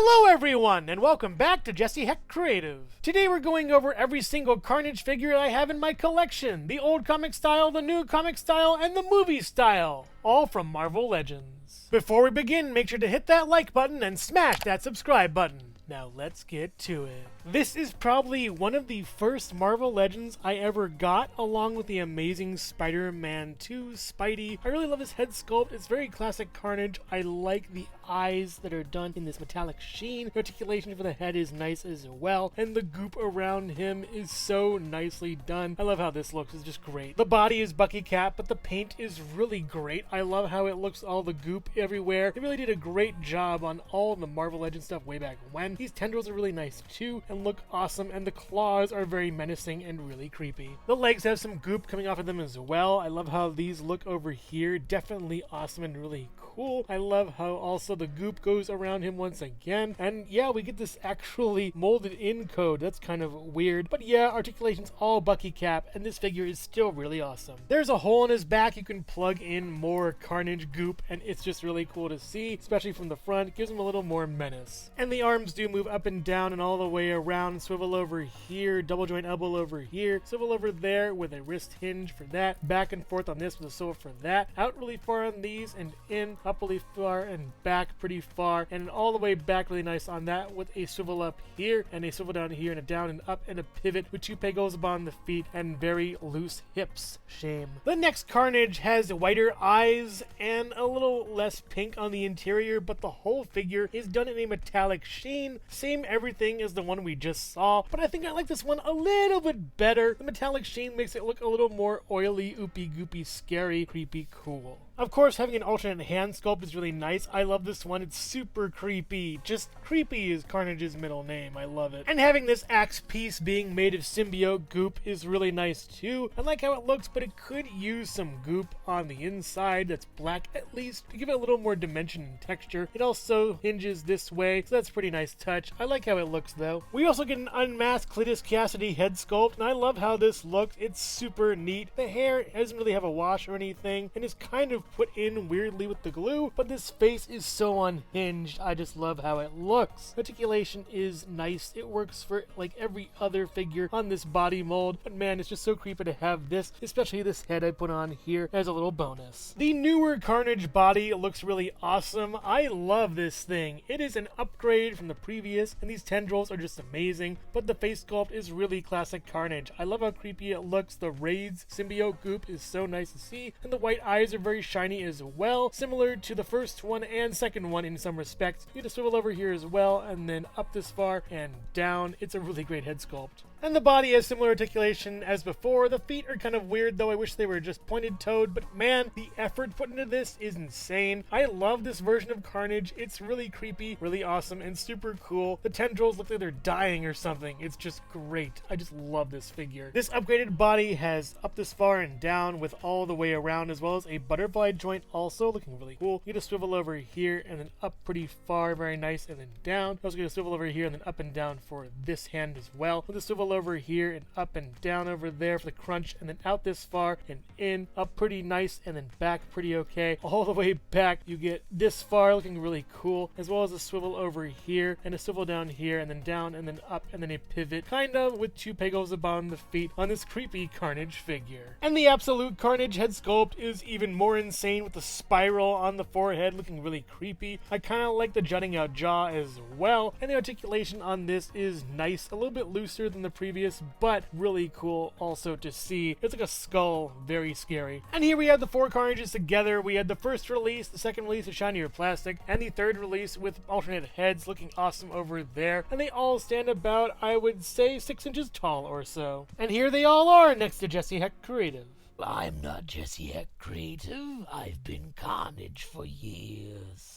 Hello everyone, and welcome back to Jesse Hecht Creative. Today we're going over every single Carnage figure I have in my collection. The old comic style, the new comic style, and the movie style. All from Marvel Legends. Before we begin, make sure to hit that like button and smash that subscribe button. Now let's get to it. This is probably one of the first Marvel Legends I ever got, along with the Amazing Spider-Man 2 Spidey. I really love his head sculpt. It's very classic Carnage. I like the eyes that are done in this metallic sheen. The articulation for the head is nice as well, and the goop around him is so nicely done. I love how this looks. It's just great. The body is Bucky Cap, but the paint is really great. I love how it looks, all the goop everywhere. They really did a great job on all the Marvel Legends stuff way back when. These tendrils are really nice too and look awesome, and the claws are very menacing and really creepy. The legs have some goop coming off of them as well. I love how these look over here. Definitely awesome and really cool. I love how also the goop goes around him once again. And yeah, we get this actually molded in code. That's kind of weird. But yeah, articulation's all Bucky Cap, and this figure is still really awesome. There's a hole in his back. You can plug in more Carnage goop, and it's just really cool to see, especially from the front. It gives him a little more menace. And the arms do move up and down and all the way around. Swivel over here, double joint elbow over here, swivel over there with a wrist hinge for that, back and forth on this with a swivel for that, out really far on these and in, up really far and back pretty far, and all the way back really nice on that with a swivel up here and a swivel down here and a down and up and a pivot with two pegos upon the feet and very loose hips. Shame. The next Carnage has whiter eyes and a little less pink on the interior, but the whole figure is done in a metallic sheen. Same everything as the one we just saw, but I think I like this one a little bit better. The metallic sheen makes it look a little more oily, oopy goopy, scary, creepy, cool. Of course, having an alternate hand sculpt is really nice. I love this one. It's super creepy. Just creepy is Carnage's middle name. I love it. And having this axe piece being made of symbiote goop is really nice too. I like how it looks, but it could use some goop on the inside that's black at least to give it a little more dimension and texture. It also hinges this way, so that's a pretty nice touch. I like how it looks though. We also get an unmasked Cletus Cassidy head sculpt, and I love how this looks. It's super neat. The hair doesn't really have a wash or anything, and is kind of put in weirdly with the glue, but this face is so unhinged. I just love how it looks. Articulation is nice. It works for like every other figure on this body mold, but man, it's just so creepy to have this, especially this head I put on here as a little bonus. The newer Carnage body looks really awesome. I love this thing. It is an upgrade from the previous, and these tendrils are just amazing, but the face sculpt is really classic Carnage. I love how creepy it looks. The Raids symbiote goop is so nice to see, and the white eyes are very shiny as well, similar to the first one and second one in some respects. You get to swivel over here as well, and then up this far and down. It's a really great head sculpt. And the body has similar articulation as before. The feet are kind of weird though. I wish they were just pointed-toed, but man, the effort put into this is insane. I love this version of Carnage. It's really creepy, really awesome, and super cool. The tendrils look like they're dying or something. It's just great. I just love this figure. This upgraded body has up this far and down with all the way around, as well as a butterfly joint also, looking really cool. You get to swivel over here and then up pretty far, very nice, and then down. You also get to swivel over here and then up and down for this hand as well. With the swivel over here and up and down over there for the crunch, and then out this far and in, up pretty nice, and then back pretty okay. All the way back you get this far, looking really cool, as well as a swivel over here and a swivel down here and then down and then up and then a pivot, kind of with two pegos upon the feet on this creepy Carnage figure. And the absolute Carnage head sculpt is even more insane with the spiral on the forehead, looking really creepy. I kind of like the jutting out jaw as well, and the articulation on this is nice, a little bit looser than the previous, but really cool also to see. It's like a skull, very scary. And here we have the four Carnages together. We had the first release, the second release with shinier plastic, and the third release with alternate heads, looking awesome over there. And they all stand about, I would say, 6 inches tall or so. And here they all are next to Jesse Hecht Creative. I'm not Jesse Hecht Creative. I've been Carnage for years.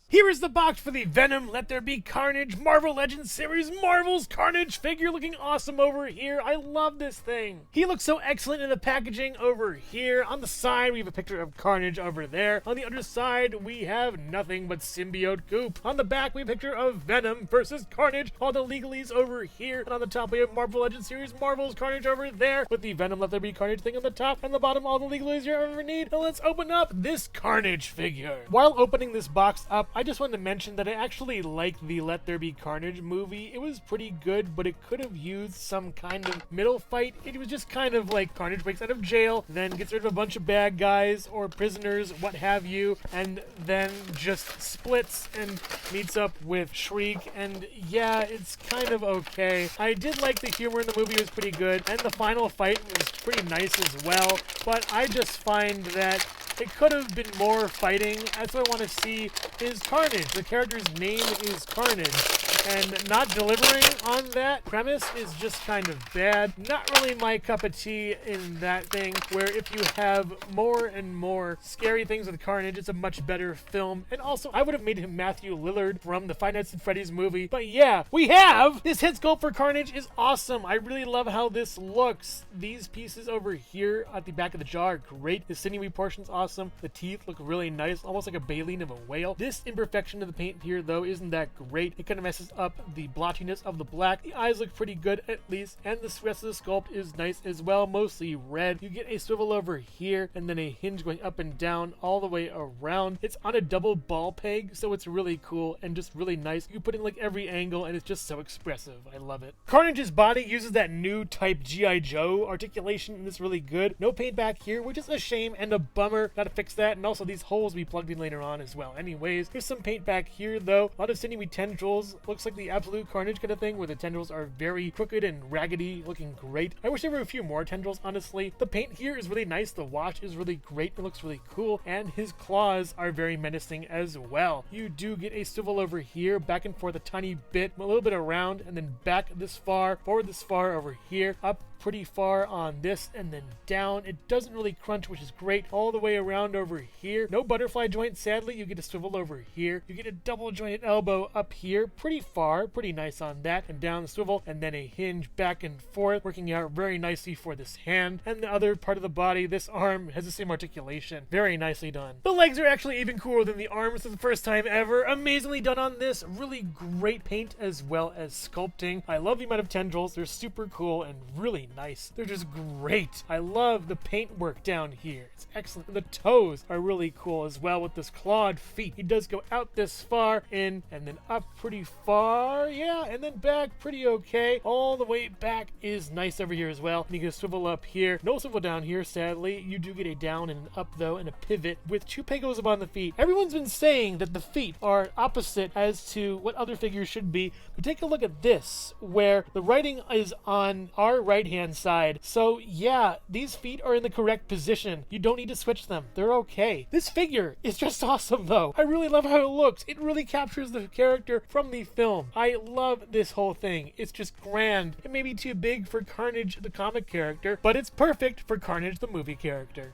Here is the box for the Venom Let There Be Carnage Marvel Legends Series Marvel's Carnage figure, looking awesome over here. I love this thing. He looks so excellent in the packaging over here. On the side, we have a picture of Carnage over there. On the other side, we have nothing but symbiote goop. On the back, we have a picture of Venom versus Carnage. All the legalese over here. And on the top, we have Marvel Legends Series Marvel's Carnage over there with the Venom Let There Be Carnage thing on the top. And the bottom, all the legalese you ever need. Now let's open up this Carnage figure. While opening this box up, I just wanted to mention that I actually liked the Let There Be Carnage movie. It was pretty good, but it could have used some kind of middle fight. It was just kind of like Carnage breaks out of jail, then gets rid of a bunch of bad guys or prisoners, what have you, and then just splits and meets up with Shriek, and yeah, it's kind of okay. I did like the humor in the movie, was pretty good, and the final fight was pretty nice as well, but I just find that it could have been more fighting. That's what I want to see is Carnage. The character's name is Carnage, and not delivering on that premise is just kind of bad. Not really my cup of tea in that thing, where if you have more and more scary things with Carnage, it's a much better film. And also, I would have made him Matthew Lillard from the Five Nights at Freddy's movie. But yeah, we have! This head sculpt for Carnage is awesome. I really love how this looks. These pieces over here at the back of the jaw are great. The sinewy portion's awesome. The teeth look really nice, almost like a baleen of a whale. This imperfection of the paint here, though, isn't that great. It kind of messes up the blotchiness of the black. The eyes look pretty good, at least, and the rest of the sculpt is nice as well, mostly red. You get a swivel over here, and then a hinge going up and down all the way around. It's on a double ball peg, so it's really cool and just really nice. You put in like every angle, and it's just so expressive. I love it. Carnage's body uses that new type G.I. Joe articulation, and it's really good. No paint back here, which is a shame and a bummer. Gotta fix that, and also these holes will be plugged in later on as well. Anyways, there's some paint back here, though. A lot of sinewy tendrils. Looks like the absolute Carnage kind of thing, where the tendrils are very crooked and raggedy, looking great. I wish there were a few more tendrils, honestly. The paint here is really nice. The wash is really great. It looks really cool, and his claws are very menacing as well. You do get a swivel over here, back and forth a tiny bit, a little bit around, and then back this far, forward this far over here, up pretty far on this, and then down. It doesn't really crunch, which is great. All the way around over here. No butterfly joint, sadly. You get a swivel over here. You get a double jointed elbow up here, pretty far, pretty nice on that, and down the swivel, and then a hinge back and forth, working out very nicely for this hand. And the other part of the body, this arm, has the same articulation. Very nicely done. The legs are actually even cooler than the arms for the first time ever. Amazingly done on this. Really great paint as well as sculpting. I love the amount of tendrils. They're super cool and really nice. They're just great. I love the paint work down here. It's excellent. The toes are really cool as well with this clawed feet. He does go out this far, in, and then up pretty far. Yeah, and then back pretty okay. All the way back is nice over here as well. And you get a swivel up here. No swivel down here, sadly. You do get a down and an up, though, and a pivot with two pegos upon the feet. Everyone's been saying that the feet are opposite as to what other figures should be, but take a look at this, where the writing is on our right hand side. So yeah, these feet are in the correct position. You don't need to switch them. They're okay. This figure is just awesome, though. I really love how it looks. It really captures the character from the film. I love this whole thing. It's just grand. It may be too big for Carnage the comic character, but it's perfect for Carnage the movie character.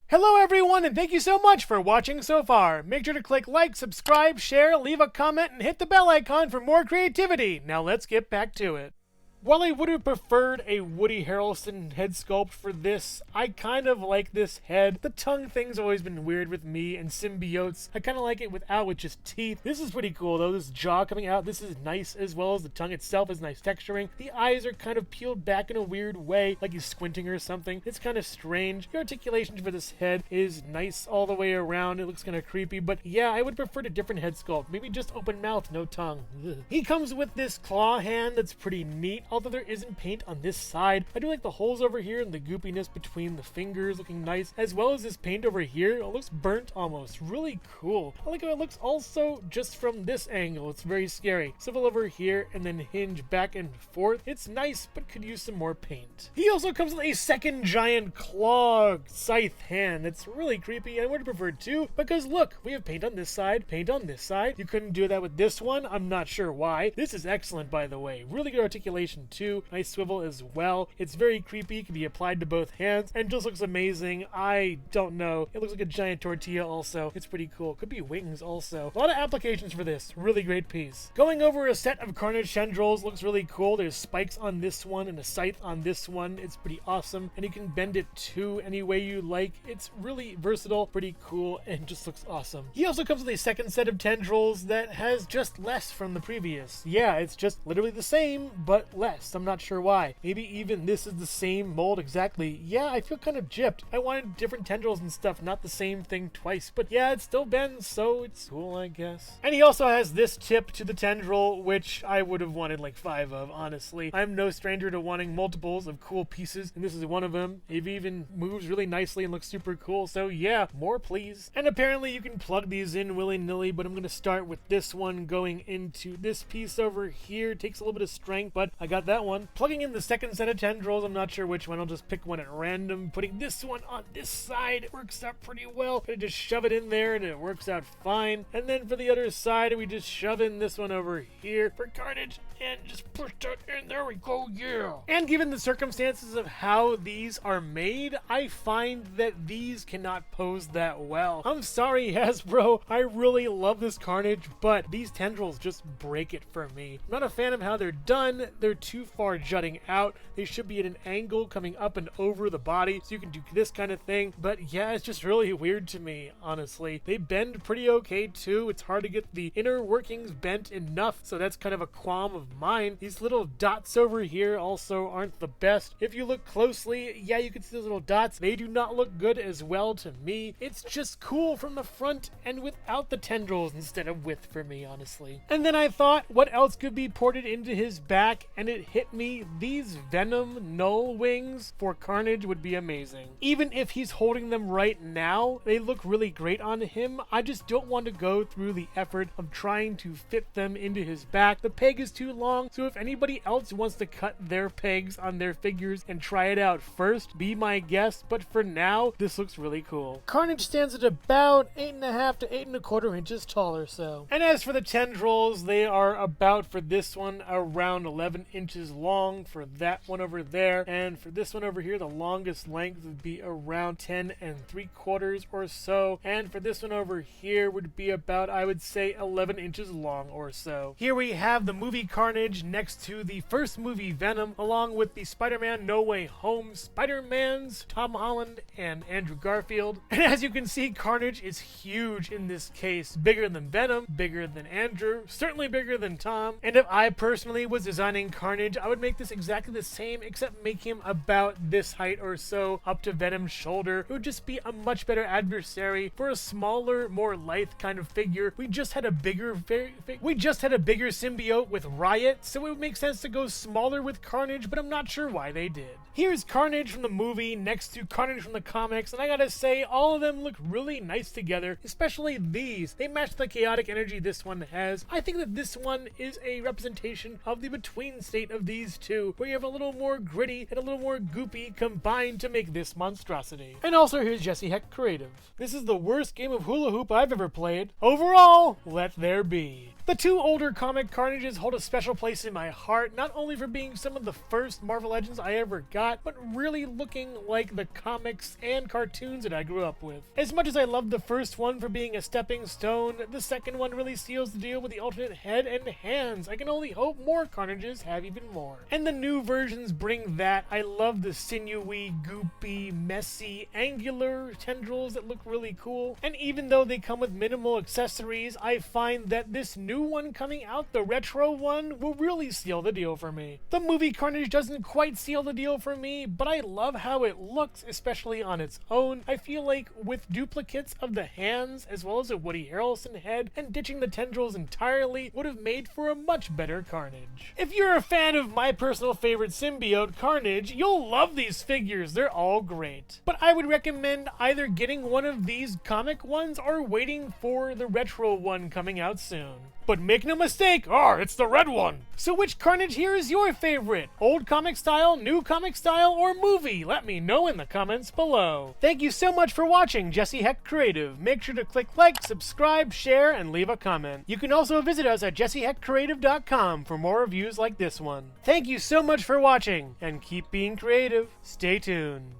Hello everyone, and thank you so much for watching so far. Make sure to click like, subscribe, share, leave a comment, and hit the bell icon for more creativity. Now let's get back to it. While I would have preferred a Woody Harrelson head sculpt for this, I kind of like this head. The tongue thing's always been weird with me, and symbiotes, I kind of like it without, with just teeth. This is pretty cool though, this jaw coming out, this is nice, as well as the tongue itself is nice texturing. The eyes are kind of peeled back in a weird way, like he's squinting or something. It's kind of strange. The articulation for this head is nice all the way around. It looks kind of creepy, but yeah, I would prefer a different head sculpt. Maybe just open mouth, no tongue. Ugh. He comes with this claw hand that's pretty neat. Although there isn't paint on this side, I do like the holes over here and the goopiness between the fingers looking nice, as well as this paint over here. It looks burnt almost. Really cool. I like how it looks also just from this angle. It's very scary. Swivel over here and then hinge back and forth. It's nice, but could use some more paint. He also comes with a second giant claw scythe hand. It's really creepy. I would have preferred two, because look, we have paint on this side, paint on this side. You couldn't do that with this one. I'm not sure why. This is excellent, by the way. Really good articulation too. Nice swivel as well. It's very creepy, can be applied to both hands, and just looks amazing. I don't know. It looks like a giant tortilla also. It's pretty cool. Could be wings also. A lot of applications for this. Really great piece. Going over a set of Carnage tendrils looks really cool. There's spikes on this one and a scythe on this one. It's pretty awesome, and you can bend it too any way you like. It's really versatile, pretty cool, and just looks awesome. He also comes with a second set of tendrils that has just less from the previous. Yeah, it's just literally the same, but less. less. I'm not sure why. Maybe even this is the same mold exactly. Yeah, I feel kind of gypped. I wanted different tendrils and stuff, not the same thing twice. But yeah, it still bends, so it's cool, I guess. And he also has this tip to the tendril, which I would have wanted like 5 of, honestly. I'm no stranger to wanting multiples of cool pieces, and this is one of them. It even moves really nicely and looks super cool, so yeah, more please. And apparently you can plug these in willy-nilly, but I'm going to start with this one going into this piece over here. It takes a little bit of strength, but I got that one. Plugging in the second set of tendrils, I'm not sure which one. I'll just pick one at random. Putting this one on this side, it works out pretty well. I just shove it in there and it works out fine. And then for the other side, we just shove in this one over here for Carnage and just push that in. There we go, yeah. And given the circumstances of how these are made, I find that these cannot pose that well. I'm sorry, Hasbro. I really love this Carnage, but these tendrils just break it for me. I'm not a fan of how they're done. They're too far jutting out. They should be at an angle coming up and over the body, so you can do this kind of thing. But yeah, it's just really weird to me, honestly. They bend pretty okay too. It's hard to get the inner workings bent enough, so that's kind of a qualm of mine. These little dots over here also aren't the best. If you look closely, yeah, you can see those little dots. They do not look good as well to me. It's just cool from the front and without the tendrils instead of with for me, honestly. And then I thought, what else could be ported into his back? And it hit me, these Venom null wings for Carnage would be amazing. Even if he's holding them right now, they look really great on him. I just don't want to go through the effort of trying to fit them into his back. The peg is too long, so if anybody else wants to cut their pegs on their figures and try it out first, be my guest. But for now, this looks really cool. Carnage stands at about 8.5 to 8.25 inches tall or so. And as for the tendrils, they are about, for this one, around 11 inches long, for that one over there, and for this one over here, the longest length would be around 10.75 or so, and for this one over here would be about, I would say, 11 inches long or so. Here we have the movie Carnage next to the first movie Venom, along with the Spider-Man No Way Home Spider-Mans, Tom Holland and Andrew Garfield. And as you can see, Carnage is huge in this case. Bigger than Venom, bigger than Andrew, certainly bigger than Tom. And if I personally was designing Carnage, I would make this exactly the same, except make him about this height or so up to Venom's shoulder. It would just be a much better adversary for a smaller, more lithe kind of figure. We just had a bigger symbiote with Riot, so it would make sense to go smaller with Carnage, but I'm not sure why they did. Here's Carnage from the movie next to Carnage from the comics, and I gotta say, all of them look really nice together, especially these. They match the chaotic energy this one has. I think that this one is a representation of the between state of these two, where you have a little more gritty and a little more goopy combined to make this monstrosity. And also here's Jesse Hecht Creative. This is the worst game of hula hoop I've ever played. Overall, let there be. The two older comic Carnages hold a special place in my heart, not only for being some of the first Marvel Legends I ever got, but really looking like the comics and cartoons that I grew up with. As much as I loved the first one for being a stepping stone, the second one really seals the deal with the alternate head and hands. I can only hope more Carnages have even more. And the new versions bring that. I love the sinewy, goopy, messy, angular tendrils that look really cool. And even though they come with minimal accessories, I find that this new one coming out, the retro one, will really seal the deal for me. The movie Carnage doesn't quite seal the deal for me, but I love how it looks, especially on its own. I feel like with duplicates of the hands, as well as a Woody Harrelson head, and ditching the tendrils entirely would have made for a much better Carnage. If you're a fan of my personal favorite symbiote, Carnage, you'll love these figures. They're all great. But I would recommend either getting one of these comic ones or waiting for the retro one coming out soon. But make no mistake, it's the red one. So which Carnage here is your favorite? Old comic style, new comic style, or movie? Let me know in the comments below. Thank you so much for watching Jesse Hecht Creative. Make sure to click like, subscribe, share, and leave a comment. You can also visit us at jessehechtcreative.com for more reviews like this one. Thank you so much for watching, and keep being creative. Stay tuned.